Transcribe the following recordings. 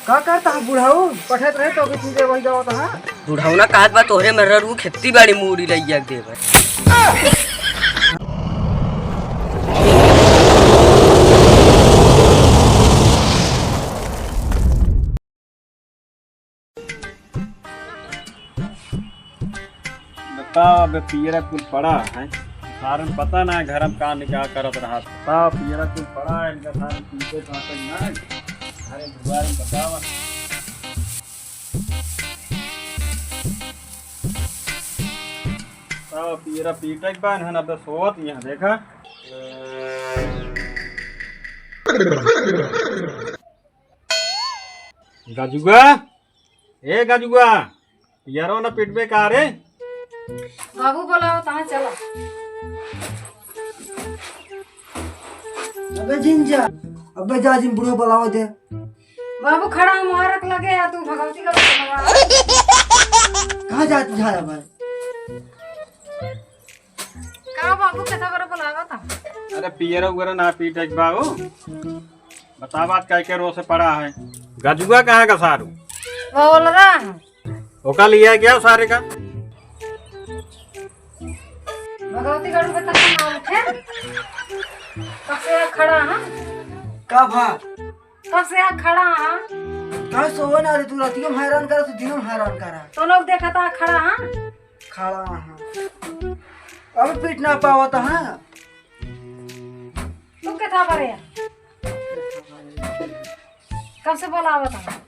का करता है बुढ़ाऊ पठत रहे तो कितनी देर वही जाओ था बुढ़ाउना कहत बा तोहरे में रू खेती बाड़ी मूड़ी लइया के देबे। बताओ अब पियरा कुल पड़ा है सारन पता ना घर में का निकाह करत रहा बताओ पियरा कुल पड़ा है इनका सारन पीते काटे ना अरे दुबारा में बताओ बताओ पियरा पीटे के बाद है ना बस सोत यहाँ देखा गजुआ ए गजुआ पियरो ना पीटबे का रे बाबू बोलाओ तहाँ चलो। अबे जिंजा अबे जा जिन बुढ़ो बुलाओ दे बाबू खड़ा मुहारक लगे या तू भगवती का कहाँ जाती झाया भाई का बाबू कथा बड़ा बुलावा था। अरे पियरा वगैरह ना पीटे के बाबू बता बात कह के रो से पड़ा है गजुआ कहाँ का सारू बोल रहा है ओका लिया गया सारे का भगवती गढ़ में तक ना उठे कब से यहाँ खड़ा है का भा कब से यहाँ खड़ा है कहाँ सोवे ना रे तू रातियों में हैरान करा तू दिनों में हैरान करा तो लोग देखा था खड़ा है खड़ा हाँ अब पीट ना पावा था हाँ तू क्या था बड़े कब से बोला था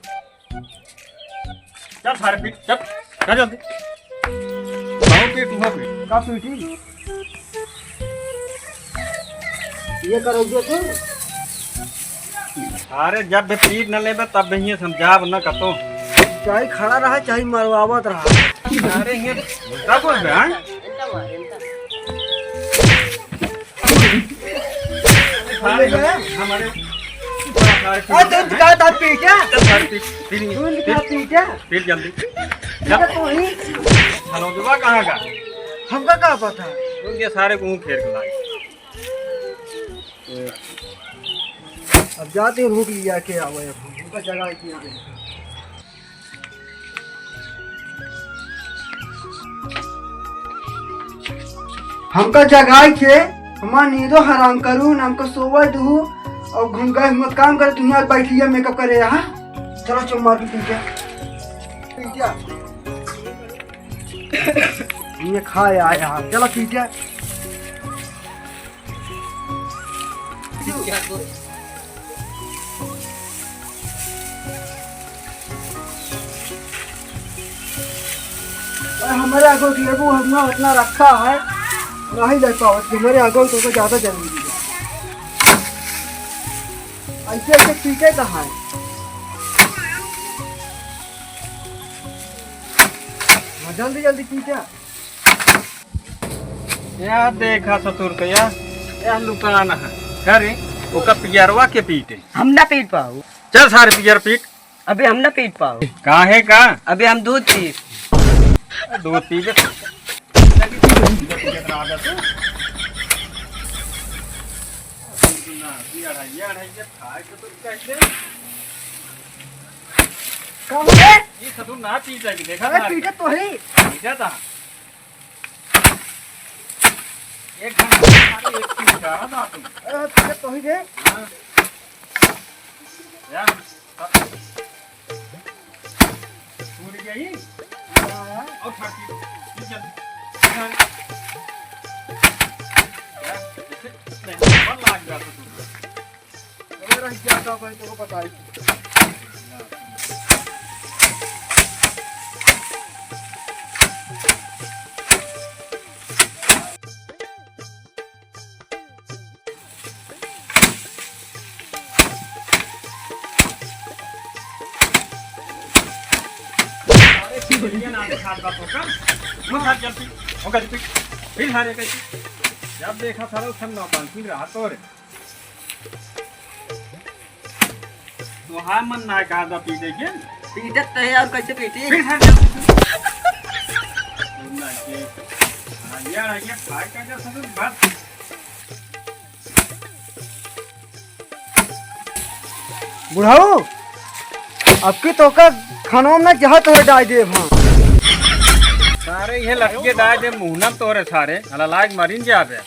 चल सारे पीट चल जल्दी पीट पीट का पीटी ये करो जो तू अरे जब भी पीट न लेबे तब भी ये समझाब न कतो चाहे खड़ा रहा चाहे मरवावत रहा अरे ये क्या बोल रहे हैं हमारे तो का ता पीटा सारे पीट पीट जल्दी तो ही हेलो दुआ कहाँ का हमका का पता उनके सारे को फेर के लाए अब जाते रुक लिया के आवे उनका जगह किया हमका जगाई के हमार नींदो हराम करू हमको सोवा दू और घूम गए हम काम करे तुम यहाँ बैठिए मेकअप करे यहाँ चलो चुम मार के पीटिया ये खाए आया चलो पीटिया हमारे आगो टेबू हमने उतना रखा है नहीं ले पाओ हमारे आगो तो ज्यादा जरूरी है ऐसे ऐसे पीटे कहाँ है जल्दी जल्दी पीटा यार देखा ससुर के यार लुकान है करे ओका पियरवा के पीटे हम ना पीट पाऊ चल सारे पियर पीट अबे हम ना पीट पाऊ काहे का अबे हम दूध पी दूध पीबे ससुर ना पीता है देखा पीटे तो ही पीटा था एक घंटा एक पीट रहा था तुम पीटे तो ही दे यार पूरी गई और फाटी चल यार नहीं लाग गया तो अगर क्या का भाई तो बताई बढ़िया ना खाद बात होगा मुझ हाथ जल्दी होगा रिपीट फिर हारे कैसे जब देखा था उस समय पान फिर रहा तो रे तो हाँ मन ना कहा था पीटे के पीटत तो है और कैसे पीटी फिर हार जल्दी ना के यार ये खाए का क्या सब बात बुढ़ाओ अब की तो का खानों में जहाँ तो डाल दे हाँ सारे ये लटके डाय दे मुहना तोरे सारे अला लाग मरीन जाबे।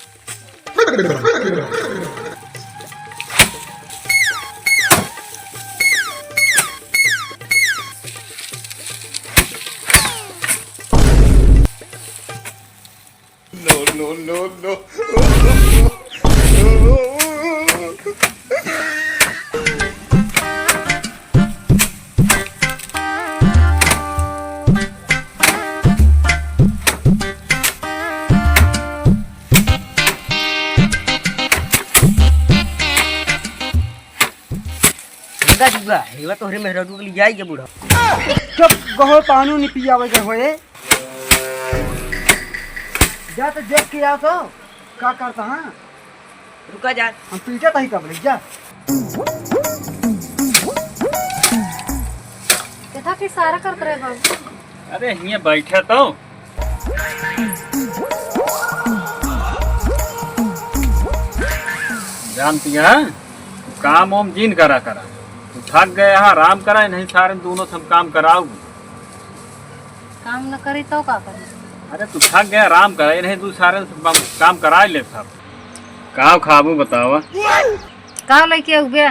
लगा जुआ हेवा तोहरे में ररू के लिए जाई के बूढ़ा। जब गहो पानी नहीं पियावे के होए जा तो देख के आ तो का करता हाँ रुका जा हम पीछे तो ही कब जा देखा कि सारा करते रहे बाबू। अरे ये बैठे तो जानती है काम ओम जीन करा करा तू थक गए यहाँ आराम करा नहीं सारे दोनों से हम काम कराओ। काम न करी तो का करी। अरे तू थक गया आराम करा नहीं तू सारे से काम करा ले सब काव खाबू बतावा का लेके आऊ बे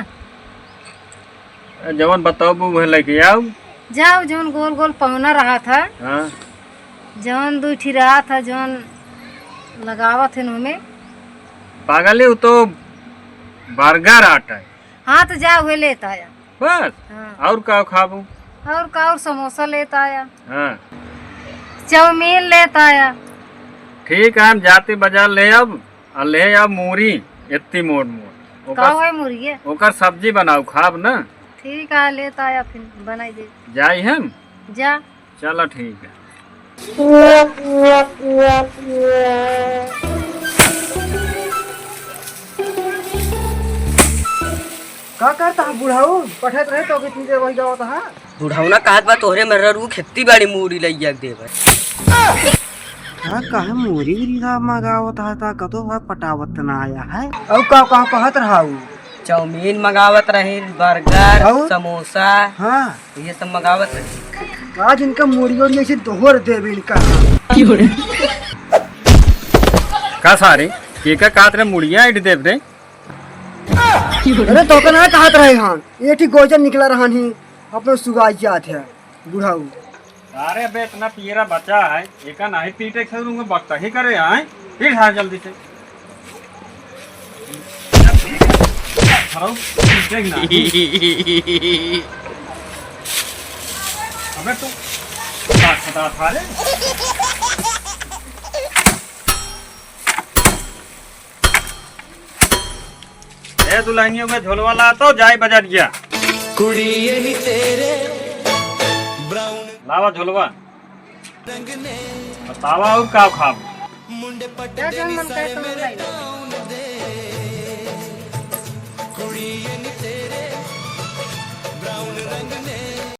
जवन बताओ वो लेके आओ। जाओ जौन गोल गोल पहुना रहा था हाँ जौन दू ठी रहा था जौन लगावत है उनमें पागल है वो तो बर्गर आटा है हाँ तो जा हुए लेता आया। बस हाँ और का खाबू और का और समोसा लेता आया हाँ चाउमीन लेता आया। ठीक है हम जाते बाजार ले अब और ले अब मूरी इतनी मोट मोट का है मुर्गे ओकर सब्जी बनाओ खाब ना। ठीक है लेता आया फिर बनाई दे जाई हम जा। चलो ठीक है। का करता हाँ बुढ़ाऊ पठत रहे तो कितनी देर वही जाता हाँ बुढ़ावना कहत बा तोहरे में ररू खेती बाड़ी मूड़ी लइया के देवे। हाँ कहा मोरी रीधा मगावत था कतो वह पटावत ना आया है और का कहा कहत रहा चाउमीन मंगावत रहे बर्गर और? समोसा हाँ ये सब मंगावत रहे। आज इनका मोरी और ऐसे दोहर देवे इनका का सारे केका कात रे मुड़िया इड देव रे। अरे तो ना कहत रहे हाँ ये ठीक गोजन निकला रहा नहीं अपने सुगाई जात है बुढ़ाऊ। अरे बे इतना पियरा बच्चा है एक नहीं पीटे से रूंगा बकता ही करे आए फिर हां जल्दी से खड़ो देख ना अबे तू बात बता था रे ए दुल्हनियों में झोलवा ला तो जाए बाजार गया कुड़ी यही तेरे लावा झोलवा बतावा और का खाब जा जौन मन करे तो लाई लो। कुड़ी तेरे ब्राउन रंग ने